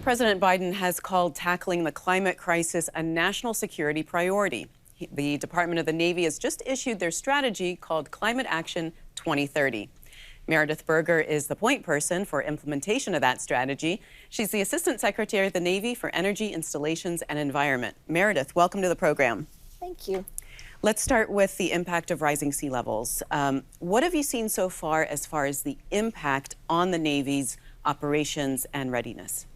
President Biden has called tackling the climate crisis a national security priority. The Department of the Navy has just issued their strategy called Climate Action 2030. Meredith Berger is the point person for implementation of that strategy. She's the Assistant Secretary of the Navy for Energy, Installations, and Environment. Meredith, welcome to the program. Thank you. Let's start with the impact of rising sea levels. What have you seen so far as the impact on the Navy's operations and readiness?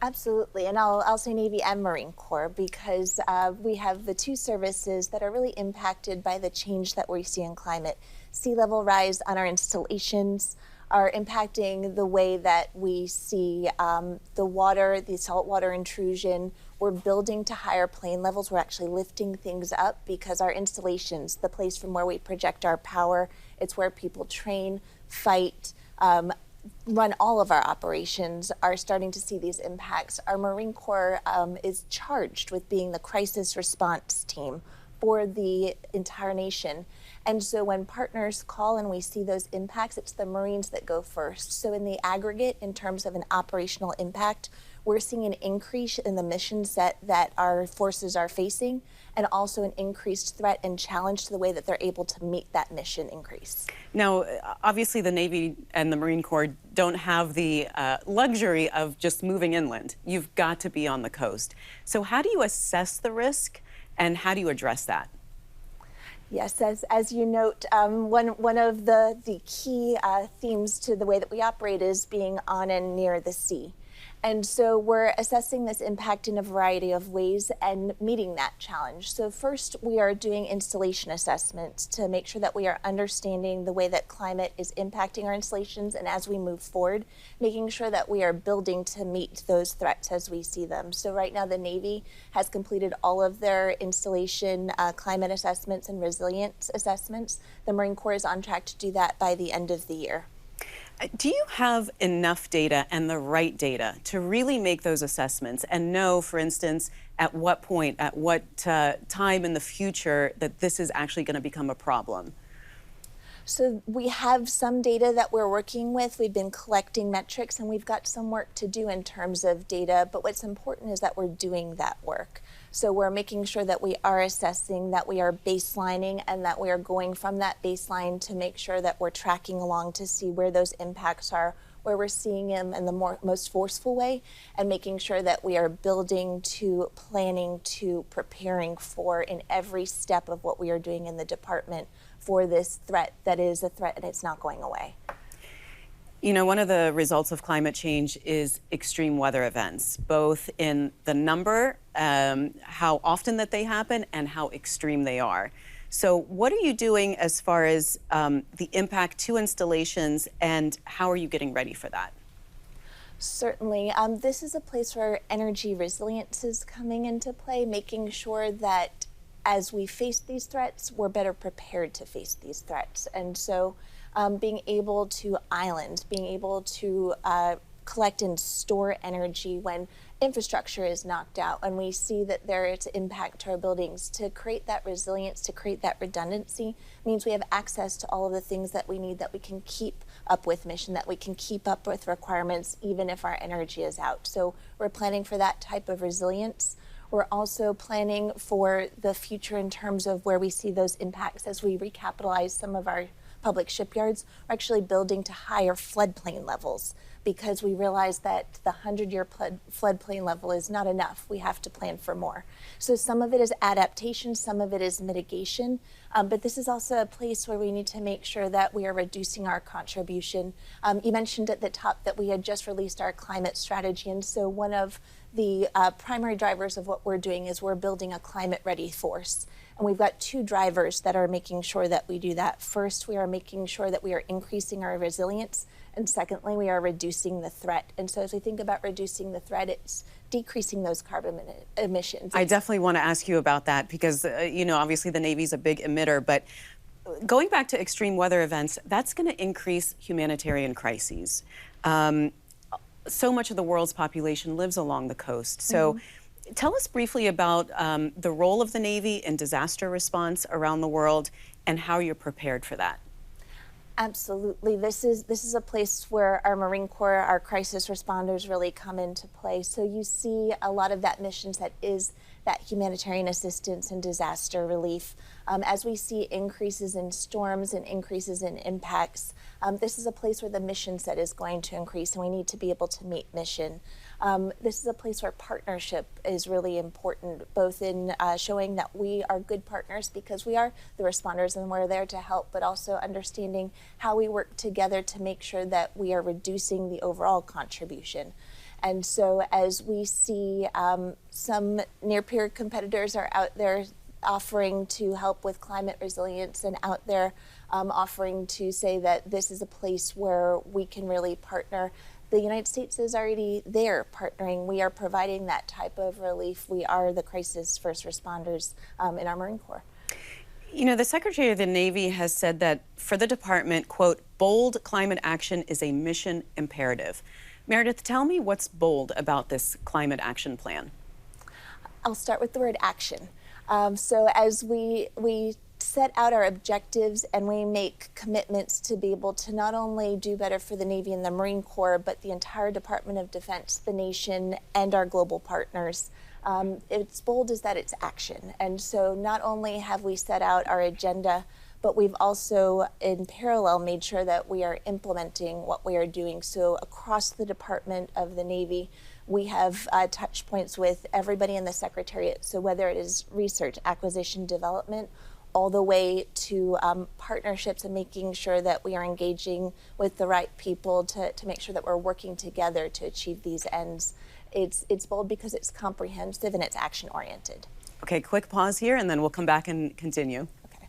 Absolutely, and I'll say Navy and Marine Corps because we have the two services that are really impacted by the change that we see in climate. Sea level rise on our installations are impacting the way that we see the water, the saltwater intrusion. We're building to higher plane levels. We're actually lifting things up because our installations, the place from where we project our power, it's where people train, fight, run all of our operations, are starting to see these impacts. Our Marine Corps is charged with being the crisis response team for the entire nation. And so when partners call and we see those impacts, it's the Marines that go first. So in the aggregate, in terms of an operational impact, we're seeing an increase in the mission set that our forces are facing, and also an increased threat and challenge to the way that they're able to meet that mission increase. Now, obviously the Navy and the Marine Corps don't have the luxury of just moving inland. You've got to be on the coast. So how do you assess the risk and how do you address that? Yes, as you note, one of the key themes to the way that we operate is being on and near the sea. And so we're assessing this impact in a variety of ways and meeting that challenge. So first, we are doing installation assessments to make sure that we are understanding the way that climate is impacting our installations, and as we move forward, making sure that we are building to meet those threats as we see them. So right now, the Navy has completed all of their installation climate assessments and resilience assessments. The Marine Corps is on track to do that by the end of the year. Do you have enough data and the right data to really make those assessments and know, for instance, at what point, at what time in the future that this is actually going to become a problem? So we have some data that we're working with. We've been collecting metrics and we've got some work to do in terms of data, but what's important is that we're doing that work. So we're making sure that we are assessing, that we are baselining, and that we are going from that baseline to make sure that we're tracking along to see where those impacts are, where we're seeing them in the most forceful way, and making sure that we are building to planning to preparing for in every step of what we are doing in the department for this threat that is a threat and it's not going away. You know, one of the results of climate change is extreme weather events, both in the number, how often that they happen, and how extreme they are. So what are you doing as far as the impact to installations, and how are you getting ready for that? Certainly. This is a place where energy resilience is coming into play, making sure that as we face these threats, we're better prepared to face these threats. And so being able to island, being able to collect and store energy when infrastructure is knocked out, and we see that there is impact to our buildings, to create that resilience, to create that redundancy, means we have access to all of the things that we need, that we can keep up with mission, that we can keep up with requirements, even if our energy is out. So we're planning for that type of resilience. We're also planning for the future in terms of where we see those impacts as we recapitalize some of our public shipyards. We're actually building to higher floodplain levels because we realize that the 100-year floodplain level is not enough. We have to plan for more. So some of it is adaptation, some of it is mitigation, but this is also a place where we need to make sure that we are reducing our contribution. You mentioned at the top that we had just released our climate strategy, and so one of the primary drivers of what we're doing is we're building a climate-ready force. And we've got two drivers that are making sure that we do that. First, we are making sure that we are increasing our resilience. And secondly, we are reducing the threat. And so as we think about reducing the threat, it's decreasing those carbon emissions. I definitely want to ask you about that because, you know, obviously the Navy's a big emitter, but going back to extreme weather events, that's going to increase humanitarian crises. So much of the world's population lives along the coast. So tell us briefly about the role of the Navy in disaster response around the world and how you're prepared for that. Absolutely. This is a place where our Marine Corps, our crisis responders really come into play. So you see a lot of that missions that is that humanitarian assistance and disaster relief. As we see increases in storms and increases in impacts, this is a place where the mission set is going to increase, and we need to be able to meet mission. This is a place where partnership is really important, both in showing that we are good partners because we are the responders and we're there to help, but also understanding how we work together to make sure that we are reducing the overall contribution. And so as we see some near-peer competitors are out there offering to help with climate resilience and out there offering to say that this is a place where we can really partner, the United States is already there partnering. We are providing that type of relief. We are the crisis first responders in our Marine Corps. You know, the Secretary of the Navy has said that for the department, quote, bold climate action is a mission imperative. Meredith, tell me what's bold about this climate action plan. I'll start with the word action. So as we set out our objectives and we make commitments to be able to not only do better for the Navy and the Marine Corps, but the entire Department of Defense, the nation, and our global partners. It's bold is that it's action. And so not only have we set out our agenda, but we've also in parallel made sure that we are implementing what we are doing. So across the Department of the Navy, we have touch points with everybody in the Secretariat. So whether it is research, acquisition, development, all the way to partnerships and making sure that we are engaging with the right people to make sure that we're working together to achieve these ends. It's bold because it's comprehensive and it's action-oriented. Okay, quick pause here and then we'll come back and continue. Okay.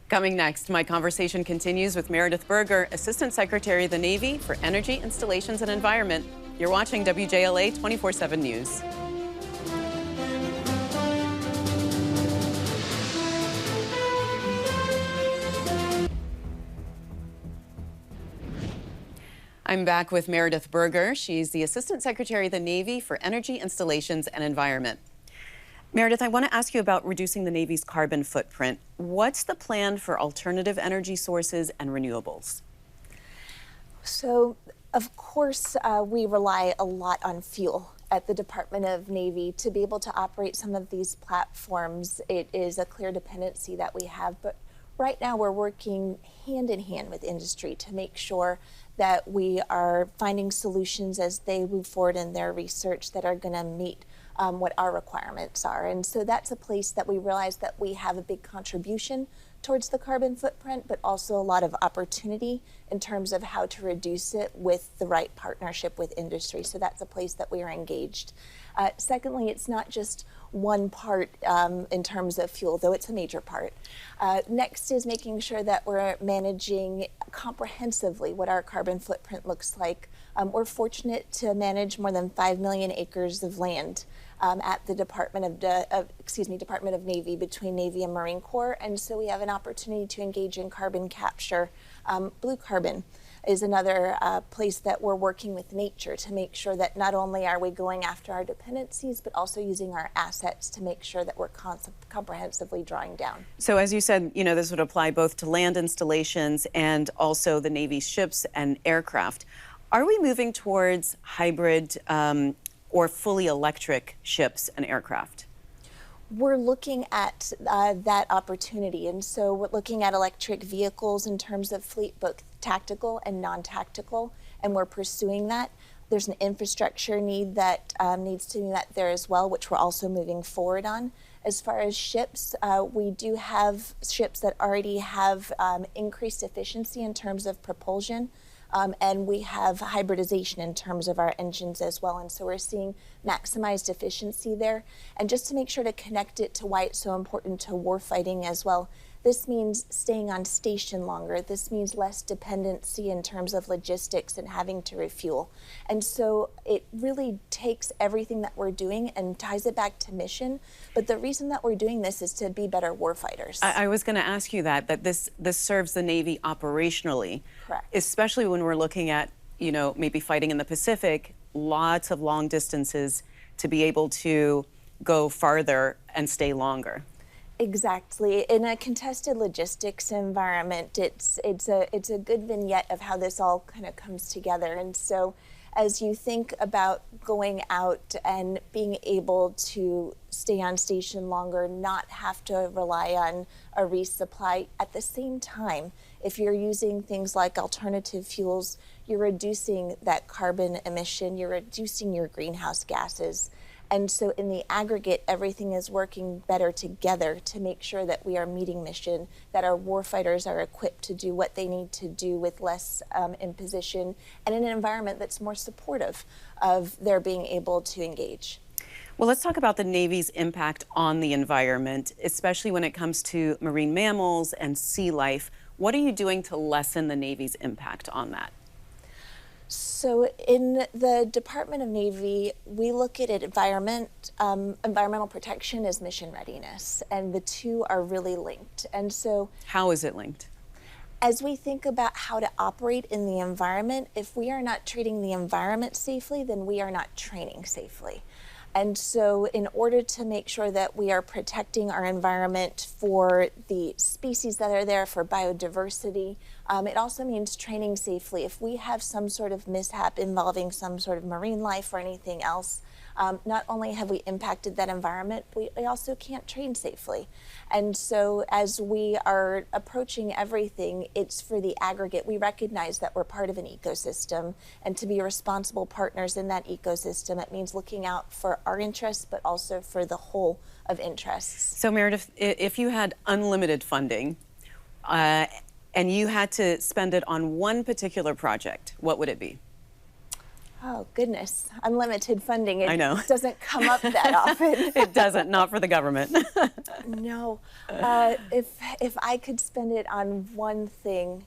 Coming next, my conversation continues with Meredith Berger, Assistant Secretary of the Navy for Energy, Installations and Environment. You're watching WJLA 24/7 News. I'm back with Meredith Berger. She's the Assistant Secretary of the Navy for Energy, Installations and Environment. Meredith, I want to ask you about reducing the Navy's carbon footprint. What's the plan for alternative energy sources and renewables? So, of course, we rely a lot on fuel at the Department of Navy to be able to operate some of these platforms. It is a clear dependency that we have, but right now we're working hand in hand with industry to make sure that we are finding solutions as they move forward in their research that are going to meet what our requirements are. And so that's a place that we realize that we have a big contribution towards the carbon footprint, but also a lot of opportunity in terms of how to reduce it with the right partnership with industry. So that's a place that we are engaged. Secondly, it's not just one part in terms of fuel, though it's a major part. Next is making sure that we're managing comprehensively what our carbon footprint looks like. We're fortunate to manage more than 5 million acres of land at the Department of Navy, between Navy and Marine Corps, and so we have an opportunity to engage in carbon capture. Blue carbon is another place that we're working with nature to make sure that not only are we going after our dependencies, but also using our assets to make sure that we're comprehensively drawing down. So as you said, you know, this would apply both to land installations and also the Navy's ships and aircraft. Are we moving towards hybrid or fully electric ships and aircraft? We're looking at that opportunity, and so we're looking at electric vehicles in terms of fleet, both tactical and non-tactical, and we're pursuing that. There's an infrastructure need that needs to be met there as well, which we're also moving forward on. As far as ships, we do have ships that already have increased efficiency in terms of propulsion. And we have hybridization in terms of our engines as well. And so we're seeing maximized efficiency there. And just to make sure to connect it to why it's so important to warfighting as well, this means staying on station longer. This means less dependency in terms of logistics and having to refuel. And so it really takes everything that we're doing and ties it back to mission. But the reason that we're doing this is to be better warfighters. I was going to ask you that this serves the Navy operationally. Correct. Especially when we're looking at, you know, maybe fighting in the Pacific, lots of long distances to be able to go farther and stay longer. Exactly. In a contested logistics environment, it's a good vignette of how this all kind of comes together. And so as you think about going out and being able to stay on station longer, not have to rely on a resupply, at the same time, if you're using things like alternative fuels, you're reducing that carbon emission, you're reducing your greenhouse gases. And so in the aggregate, everything is working better together to make sure that we are meeting mission, that our warfighters are equipped to do what they need to do with less imposition, and in an environment that's more supportive of their being able to engage. Well, let's talk about the Navy's impact on the environment, especially when it comes to marine mammals and sea life. What are you doing to lessen the Navy's impact on that? So in the Department of Navy, we look at environmental protection as mission readiness, and the two are really linked. And so how is it linked? As we think about how to operate in the environment, if we are not treating the environment safely, then we are not training safely. And so in order to make sure that we are protecting our environment for the species that are there, for biodiversity, it also means training safely. If we have some sort of mishap involving some sort of marine life or anything else, not only have we impacted that environment, we also can't train safely. And so as we are approaching everything, it's for the aggregate. We recognize that we're part of an ecosystem, and to be responsible partners in that ecosystem, it means looking out for our interests, but also for the whole of interests. So Meredith, if you had unlimited funding, and you had to spend it on one particular project, what would it be? Oh, goodness. Unlimited funding. I know. It doesn't come up that often. It doesn't, not for the government. No. If I could spend it on one thing,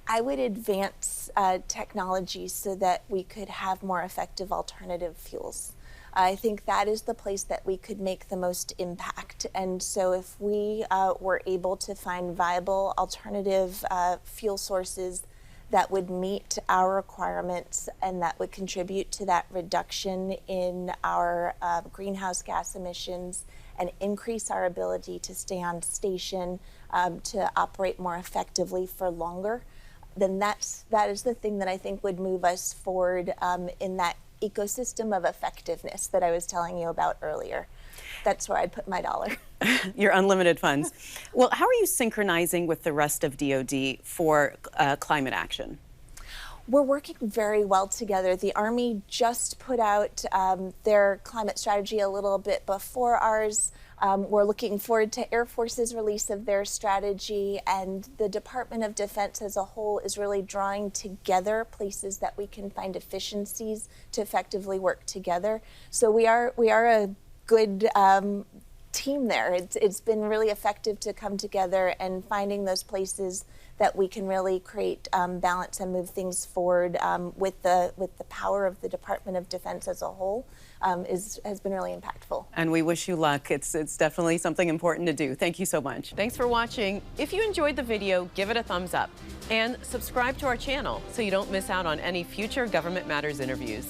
I would advance technology so that we could have more effective alternative fuels. I think that is the place that we could make the most impact. And so if we were able to find viable alternative fuel sources that would meet our requirements and that would contribute to that reduction in our greenhouse gas emissions and increase our ability to stay on station, to operate more effectively for longer, then that is the thing that I think would move us forward in that ecosystem of effectiveness that I was telling you about earlier. That's where I'd put my dollar. Your unlimited funds. Well, how are you synchronizing with the rest of DoD for climate action? We're working very well together. The Army just put out their climate strategy a little bit before ours. We're looking forward to Air Force's release of their strategy, and the Department of Defense as a whole is really drawing together places that we can find efficiencies to effectively work together. So we are a good team there. It's been really effective to come together and finding those places that we can really create balance and move things forward with the power of the Department of Defense as a whole has been really impactful. And we wish you luck. It's definitely something important to do. Thank you so much. Thanks for watching. If you enjoyed the video, give it a thumbs up and subscribe to our channel so you don't miss out on any future Government Matters interviews.